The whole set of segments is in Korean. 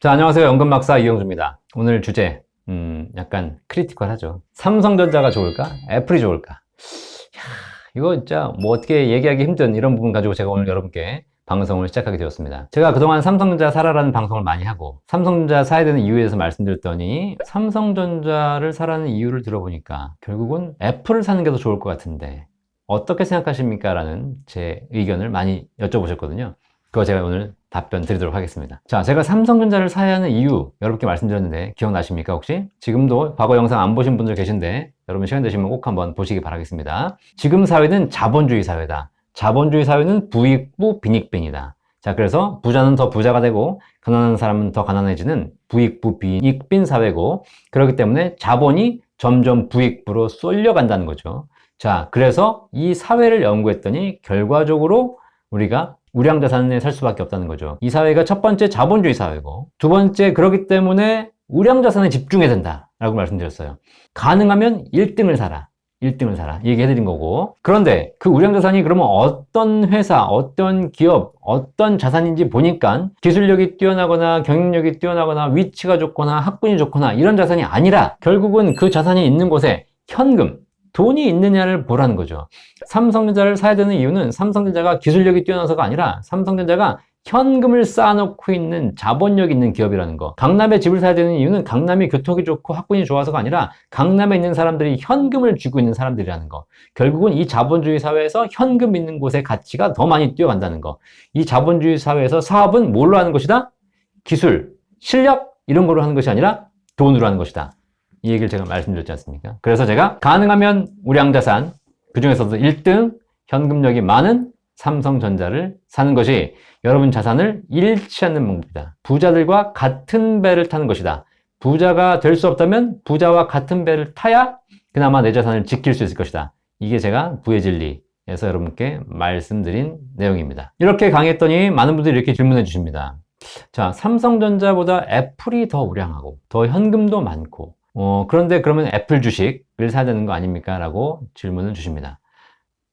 자, 안녕하세요. 연금박사 이영주입니다. 오늘 주제, 약간 크리티컬하죠. 삼성전자가 좋을까? 애플이 좋을까? 이거 진짜 뭐 어떻게 얘기하기 힘든 이런 부분 가지고 제가 오늘 여러분께 방송을 시작하게 되었습니다. 제가 그동안 삼성전자 사라라는 방송을 많이 하고 삼성전자 사야 되는 이유에 대해서 말씀드렸더니 삼성전자를 사라는 이유를 들어보니까 결국은 애플을 사는 게 더 좋을 것 같은데 어떻게 생각하십니까? 라는 제 의견을 많이 여쭤보셨거든요. 그거 제가 오늘 답변 드리도록 하겠습니다. 자, 제가 삼성전자를 사야 하는 이유 여러분께 말씀드렸는데 기억나십니까 혹시? 지금도 과거 영상 안 보신 분들 계신데 여러분 시간 되시면 꼭 한번 보시기 바라겠습니다. 지금 사회는 자본주의 사회다. 자본주의 사회는 부익부 빈익빈이다. 자, 그래서 부자는 더 부자가 되고 가난한 사람은 더 가난해지는 부익부 빈익빈 사회고, 그렇기 때문에 자본이 점점 부익부로 쏠려간다는 거죠. 자, 그래서 이 사회를 연구했더니 결과적으로 우리가 우량자산에 살 수밖에 없다는 거죠. 이 사회가 첫 번째 자본주의 사회고, 두 번째 그렇기 때문에 우량자산에 집중해야 된다 라고 말씀드렸어요. 가능하면 1등을 사라. 1등을 사라. 얘기해드린 거고. 그런데 그 우량자산이 그러면 어떤 회사, 어떤 기업, 어떤 자산인지 보니까 기술력이 뛰어나거나 경영력이 뛰어나거나 위치가 좋거나 학군이 좋거나 이런 자산이 아니라 결국은 그 자산이 있는 곳에 현금, 돈이 있느냐를 보라는 거죠. 삼성전자를 사야 되는 이유는 삼성전자가 기술력이 뛰어나서가 아니라 삼성전자가 현금을 쌓아놓고 있는 자본력이 있는 기업이라는 거. 강남에 집을 사야 되는 이유는 강남이 교통이 좋고 학군이 좋아서가 아니라 강남에 있는 사람들이 현금을 쥐고 있는 사람들이라는 거. 결국은 이 자본주의 사회에서 현금 있는 곳의 가치가 더 많이 뛰어간다는 거. 이 자본주의 사회에서 사업은 뭘로 하는 것이다? 기술, 실력 이런 걸로 하는 것이 아니라 돈으로 하는 것이다. 이 얘기를 제가 말씀드렸지 않습니까? 그래서 제가 가능하면 우량자산, 그 중에서도 1등 현금력이 많은 삼성전자를 사는 것이 여러분 자산을 잃지 않는 방법이다. 부자들과 같은 배를 타는 것이다. 부자가 될 수 없다면 부자와 같은 배를 타야 그나마 내 자산을 지킬 수 있을 것이다. 이게 제가 부의 진리에서 여러분께 말씀드린 내용입니다. 이렇게 강의했더니 많은 분들이 이렇게 질문해 주십니다. 자, 삼성전자보다 애플이 더 우량하고 더 현금도 많고 그런데 그러면 애플 주식을 사야 되는 거 아닙니까? 라고 질문을 주십니다.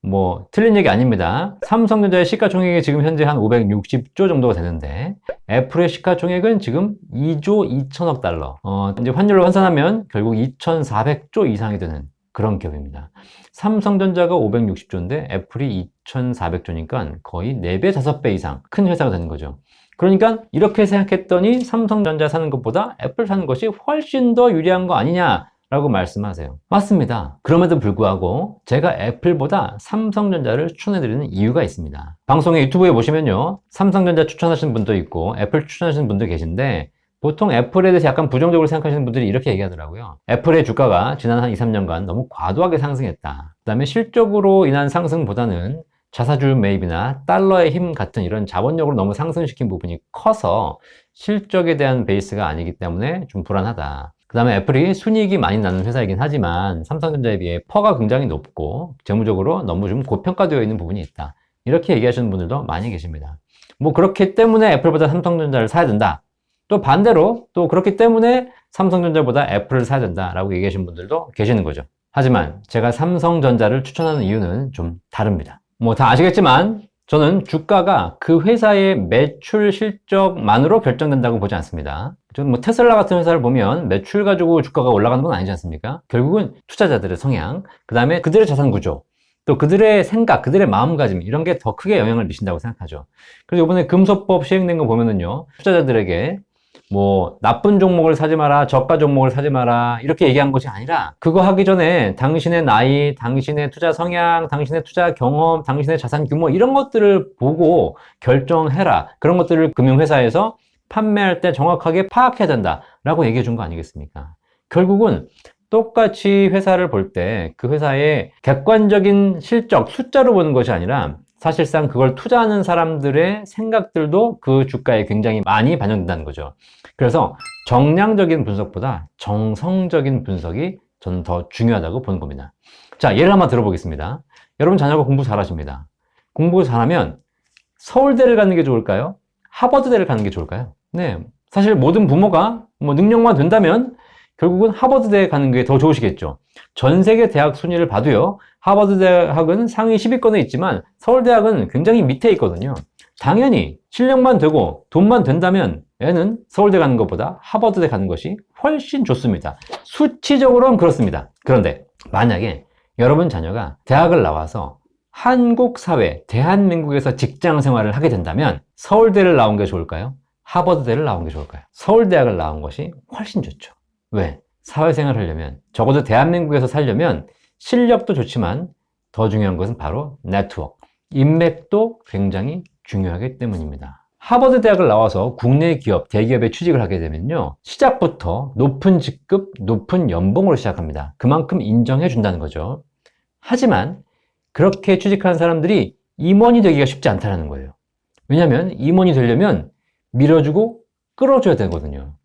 뭐 틀린 얘기 아닙니다. 삼성전자의 시가총액이 지금 현재 한 560조 정도가 되는데 애플의 시가총액은 지금 2조 2천억 달러. 이제 환율로 환산하면 결국 2,400조 이상이 되는 그런 기업입니다. 삼성전자가 560조인데 애플이 2,400조니까 거의 4배, 5배 이상 큰 회사가 되는 거죠. 그러니까 이렇게 생각했더니 삼성전자 사는 것보다 애플 사는 것이 훨씬 더 유리한 거 아니냐 라고 말씀하세요. 맞습니다. 그럼에도 불구하고 제가 애플보다 삼성전자를 추천해드리는 이유가 있습니다. 방송에 유튜브에 보시면요, 삼성전자 추천하시는 분도 있고 애플 추천하시는 분도 계신데 보통 애플에 대해서 약간 부정적으로 생각하시는 분들이 이렇게 얘기하더라고요. 애플의 주가가 지난 한 2, 3년간 너무 과도하게 상승했다. 그 다음에 실적으로 인한 상승보다는 자사주 매입이나 달러의 힘 같은 이런 자본력으로 너무 상승시킨 부분이 커서 실적에 대한 베이스가 아니기 때문에 좀 불안하다. 그 다음에 애플이 순이익이 많이 나는 회사이긴 하지만 삼성전자에 비해 퍼가 굉장히 높고 재무적으로 너무 좀 고평가되어 있는 부분이 있다. 이렇게 얘기하시는 분들도 많이 계십니다. 뭐 그렇기 때문에 애플보다 삼성전자를 사야 된다. 또 반대로 또 그렇기 때문에 삼성전자보다 애플을 사야 된다라고 얘기하시는 분들도 계시는 거죠. 하지만 제가 삼성전자를 추천하는 이유는 좀 다릅니다. 뭐 다 아시겠지만 저는 주가가 그 회사의 매출 실적만으로 결정된다고 보지 않습니다. 저는 뭐 테슬라 같은 회사를 보면 매출 가지고 주가가 올라가는 건 아니지 않습니까? 결국은 투자자들의 성향, 그 다음에 그들의 자산 구조, 또 그들의 생각, 그들의 마음가짐 이런 게 더 크게 영향을 미친다고 생각하죠. 그래서 이번에 금소법 시행된 거 보면은요, 투자자들에게 뭐 나쁜 종목을 사지 마라, 저가 종목을 사지 마라 이렇게 얘기한 것이 아니라 그거 하기 전에 당신의 나이, 당신의 투자 성향, 당신의 투자 경험, 당신의 자산 규모 이런 것들을 보고 결정해라. 그런 것들을 금융회사에서 판매할 때 정확하게 파악해야 된다 라고 얘기해 준 거 아니겠습니까? 결국은 똑같이 회사를 볼 때 그 회사의 객관적인 실적, 숫자로 보는 것이 아니라 사실상 그걸 투자하는 사람들의 생각들도 그 주가에 굉장히 많이 반영된다는 거죠. 그래서 정량적인 분석보다 정성적인 분석이 저는 더 중요하다고 보는 겁니다. 자, 예를 한번 들어보겠습니다. 여러분 자녀가 공부 잘하십니다. 공부 잘하면 서울대를 가는 게 좋을까요? 하버드대를 가는 게 좋을까요? 네, 사실 모든 부모가 뭐 능력만 된다면 결국은 하버드대에 가는 게 더 좋으시겠죠. 전 세계 대학 순위를 봐도요, 하버드 대학은 상위 10위권에 있지만 서울대학은 굉장히 밑에 있거든요. 당연히 실력만 되고 돈만 된다면 얘는 서울대 가는 것보다 하버드대 가는 것이 훨씬 좋습니다. 수치적으로는 그렇습니다. 그런데 만약에 여러분 자녀가 대학을 나와서 한국 사회, 대한민국에서 직장 생활을 하게 된다면 서울대를 나온 게 좋을까요? 하버드대를 나온 게 좋을까요? 서울대학을 나온 것이 훨씬 좋죠. 왜? 사회생활을 하려면, 적어도 대한민국에서 살려면 실력도 좋지만 더 중요한 것은 바로 네트워크, 인맥도 굉장히 중요하기 때문입니다. 하버드 대학을 나와서 국내 기업, 대기업에 취직을 하게 되면요, 시작부터 높은 직급, 높은 연봉으로 시작합니다. 그만큼 인정해 준다는 거죠. 하지만 그렇게 취직한 사람들이 임원이 되기가 쉽지 않다는 거예요. 왜냐하면 임원이 되려면 밀어주고 끌어줘야 되거든요.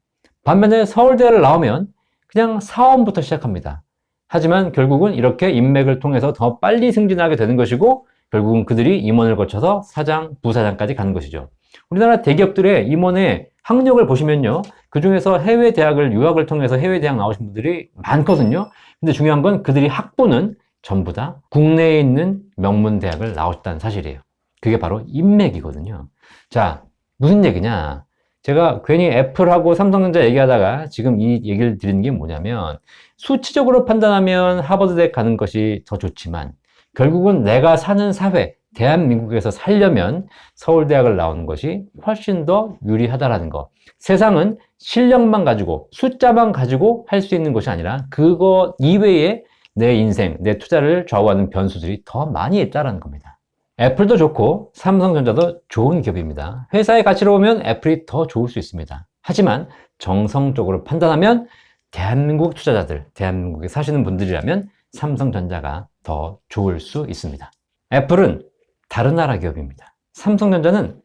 반면에 서울대를 나오면 그냥 사원부터 시작합니다. 하지만 결국은 이렇게 인맥을 통해서 더 빨리 승진하게 되는 것이고, 결국은 그들이 임원을 거쳐서 사장, 부사장까지 가는 것이죠. 우리나라 대기업들의 임원의 학력을 보시면요, 그 중에서 해외 대학을, 유학을 통해서 해외 대학 나오신 분들이 많거든요. 근데 중요한 건 그들이 학부는 전부 다 국내에 있는 명문 대학을 나오셨다는 사실이에요. 그게 바로 인맥이거든요. 자, 무슨 얘기냐? 제가 괜히 애플하고 삼성전자 얘기하다가 지금 이 얘기를 드리는 게 뭐냐면, 수치적으로 판단하면 하버드대 가는 것이 더 좋지만 결국은 내가 사는 사회, 대한민국에서 살려면 서울대학을 나오는 것이 훨씬 더 유리하다라는 거. 세상은 실력만 가지고, 숫자만 가지고 할 수 있는 것이 아니라 그거 이외에 내 인생, 내 투자를 좌우하는 변수들이 더 많이 있다는 겁니다. 애플도 좋고 삼성전자도 좋은 기업입니다. 회사의 가치로 보면 애플이 더 좋을 수 있습니다. 하지만 정성적으로 판단하면 대한민국 투자자들, 대한민국에 사시는 분들이라면 삼성전자가 더 좋을 수 있습니다. 애플은 다른 나라 기업입니다. 삼성전자는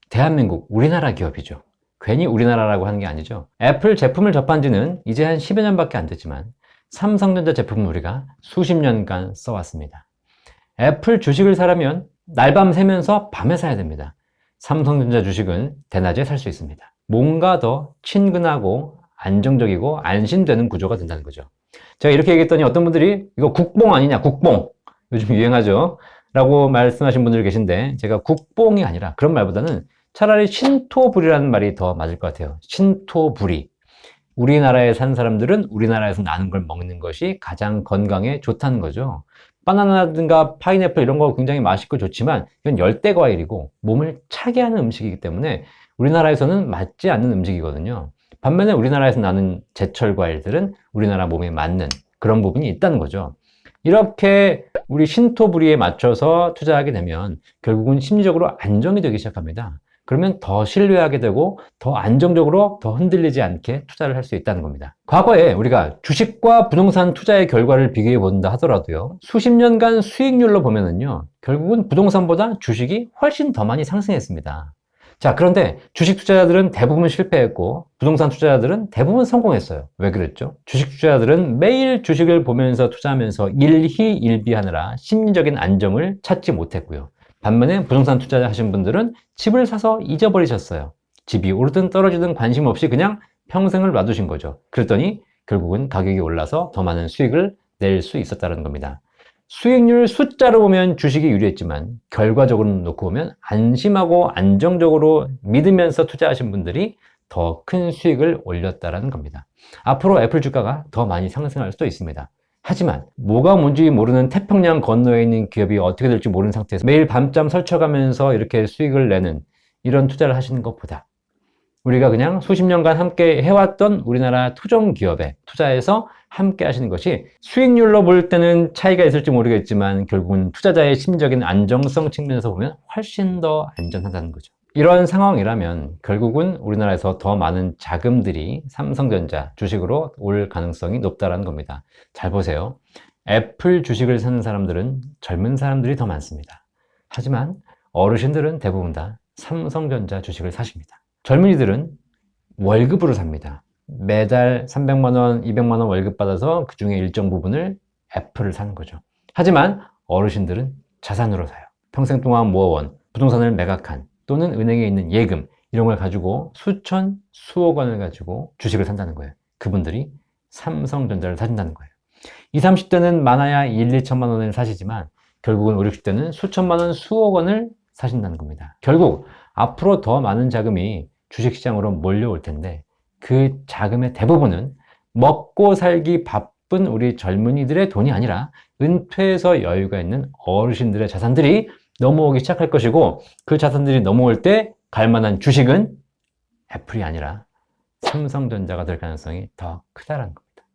대한민국, 우리나라 기업이죠. 괜히 우리나라라고 하는 게 아니죠. 애플 제품을 접한 지는 이제 한 10여 년밖에 안 됐지만 삼성전자 제품은 우리가 수십 년간 써왔습니다. 애플 주식을 사려면 날밤 새면서 밤에 사야 됩니다. 삼성전자 주식은 대낮에 살 수 있습니다. 뭔가 더 친근하고 안정적이고 안심되는 구조가 된다는 거죠. 제가 이렇게 얘기했더니 어떤 분들이 이거 국뽕 아니냐, 국뽕. 요즘 유행하죠. 라고 말씀하신 분들 계신데, 제가 국뽕이 아니라 그런 말보다는 차라리 신토불이라는 말이 더 맞을 것 같아요. 신토불이. 우리나라에 산 사람들은 우리나라에서 나는 걸 먹는 것이 가장 건강에 좋다는 거죠. 바나나든가 파인애플 이런 거 굉장히 맛있고 좋지만 이건 열대 과일이고 몸을 차게 하는 음식이기 때문에 우리나라에서는 맞지 않는 음식이거든요. 반면에 우리나라에서 나는 제철 과일들은 우리나라 몸에 맞는 그런 부분이 있다는 거죠. 이렇게 우리 신토부리에 맞춰서 투자하게 되면 결국은 심리적으로 안정이 되기 시작합니다. 그러면 더 신뢰하게 되고 더 안정적으로 더 흔들리지 않게 투자를 할 수 있다는 겁니다. 과거에 우리가 주식과 부동산 투자의 결과를 비교해 본다 하더라도요, 수십 년간 수익률로 보면은요, 결국은 부동산보다 주식이 훨씬 더 많이 상승했습니다. 자, 그런데 주식 투자자들은 대부분 실패했고 부동산 투자자들은 대부분 성공했어요. 왜 그랬죠? 주식 투자자들은 매일 주식을 보면서 투자하면서 일희일비하느라 심리적인 안정을 찾지 못했고요. 반면에 부동산 투자 하신 분들은 집을 사서 잊어버리셨어요. 집이 오르든 떨어지든 관심 없이 그냥 평생을 놔두신 거죠. 그랬더니 결국은 가격이 올라서 더 많은 수익을 낼 수 있었다는 겁니다. 수익률 숫자로 보면 주식이 유리했지만 결과적으로 놓고 보면 안심하고 안정적으로 믿으면서 투자하신 분들이 더 큰 수익을 올렸다는 겁니다. 앞으로 애플 주가가 더 많이 상승할 수도 있습니다. 하지만 뭐가 뭔지 모르는 태평양 건너에 있는 기업이 어떻게 될지 모르는 상태에서 매일 밤잠 설쳐가면서 이렇게 수익을 내는 이런 투자를 하시는 것보다 우리가 그냥 수십 년간 함께 해왔던 우리나라 토종 기업에 투자해서 함께 하시는 것이 수익률로 볼 때는 차이가 있을지 모르겠지만 결국은 투자자의 심리적인 안정성 측면에서 보면 훨씬 더 안전하다는 거죠. 이런 상황이라면 결국은 우리나라에서 더 많은 자금들이 삼성전자 주식으로 올 가능성이 높다는 겁니다. 잘 보세요. 애플 주식을 사는 사람들은 젊은 사람들이 더 많습니다. 하지만 어르신들은 대부분 다 삼성전자 주식을 사십니다. 젊은이들은 월급으로 삽니다. 매달 300만 원, 200만 원 월급 받아서 그 중에 일정 부분을 애플을 사는 거죠. 하지만 어르신들은 자산으로 사요. 평생 동안 모아온 부동산을 매각한 또는 은행에 있는 예금 이런 걸 가지고 수천, 수억 원을 가지고 주식을 산다는 거예요. 그분들이 삼성전자를 사신다는 거예요. 20, 30대는 많아야 1, 2천만 원을 사시지만 결국은 5, 60대는 수천만 원, 수억 원을 사신다는 겁니다. 결국 앞으로 더 많은 자금이 주식시장으로 몰려올 텐데 그 자금의 대부분은 먹고 살기 바쁜 우리 젊은이들의 돈이 아니라 은퇴해서 여유가 있는 어르신들의 자산들이 넘어오기 시작할 것이고, 그 자산들이 넘어올 때 갈만한 주식은 애플이 아니라 삼성전자가 될 가능성이 더 크다는 겁니다.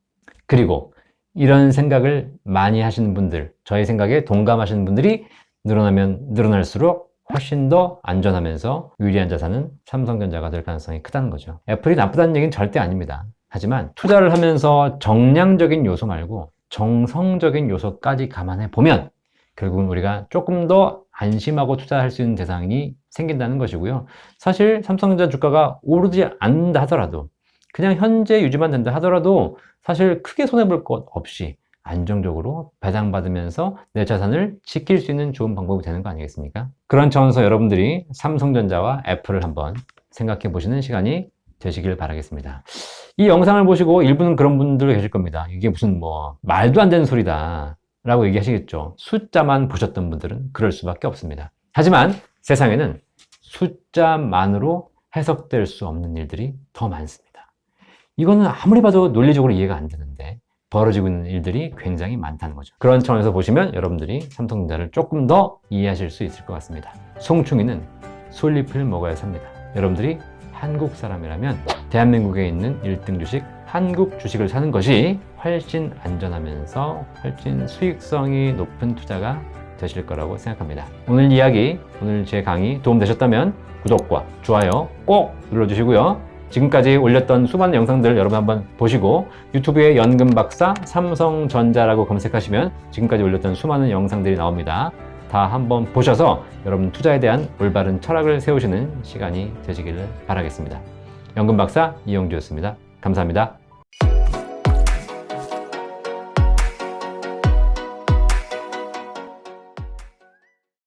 그리고 이런 생각을 많이 하시는 분들, 저의 생각에 동감하시는 분들이 늘어나면 늘어날수록 훨씬 더 안전하면서 유리한 자산은 삼성전자가 될 가능성이 크다는 거죠. 애플이 나쁘다는 얘기는 절대 아닙니다. 하지만 투자를 하면서 정량적인 요소 말고 정성적인 요소까지 감안해 보면 결국은 우리가 조금 더 안심하고 투자할 수 있는 대상이 생긴다는 것이고요. 사실 삼성전자 주가가 오르지 않는다 하더라도, 그냥 현재 유지만 된다 하더라도 사실 크게 손해볼 것 없이 안정적으로 배당받으면서 내 자산을 지킬 수 있는 좋은 방법이 되는 거 아니겠습니까? 그런 차원에서 여러분들이 삼성전자와 애플을 한번 생각해 보시는 시간이 되시길 바라겠습니다. 이 영상을 보시고 일부는 그런 분들 계실 겁니다. 이게 무슨 말도 안 되는 소리다 라고 얘기하시겠죠. 숫자만 보셨던 분들은 그럴 수밖에 없습니다. 하지만 세상에는 숫자만으로 해석될 수 없는 일들이 더 많습니다. 이거는 아무리 봐도 논리적으로 이해가 안 되는데 벌어지고 있는 일들이 굉장히 많다는 거죠. 그런 차원에서 보시면 여러분들이 삼성전자를 조금 더 이해하실 수 있을 것 같습니다. 송충이는 솔잎을 먹어야 삽니다. 여러분들이 한국 사람이라면 대한민국에 있는 1등 주식, 한국 주식을 사는 것이 훨씬 안전하면서 훨씬 수익성이 높은 투자가 되실 거라고 생각합니다. 오늘 이야기, 오늘 제 강의 도움되셨다면 구독과 좋아요 꼭 눌러주시고요. 지금까지 올렸던 수많은 영상들 여러분 한번 보시고 유튜브에 연금박사 삼성전자라고 검색하시면 지금까지 올렸던 수많은 영상들이 나옵니다. 다 한번 보셔서 여러분 투자에 대한 올바른 철학을 세우시는 시간이 되시기를 바라겠습니다. 연금박사 이영주였습니다. 감사합니다.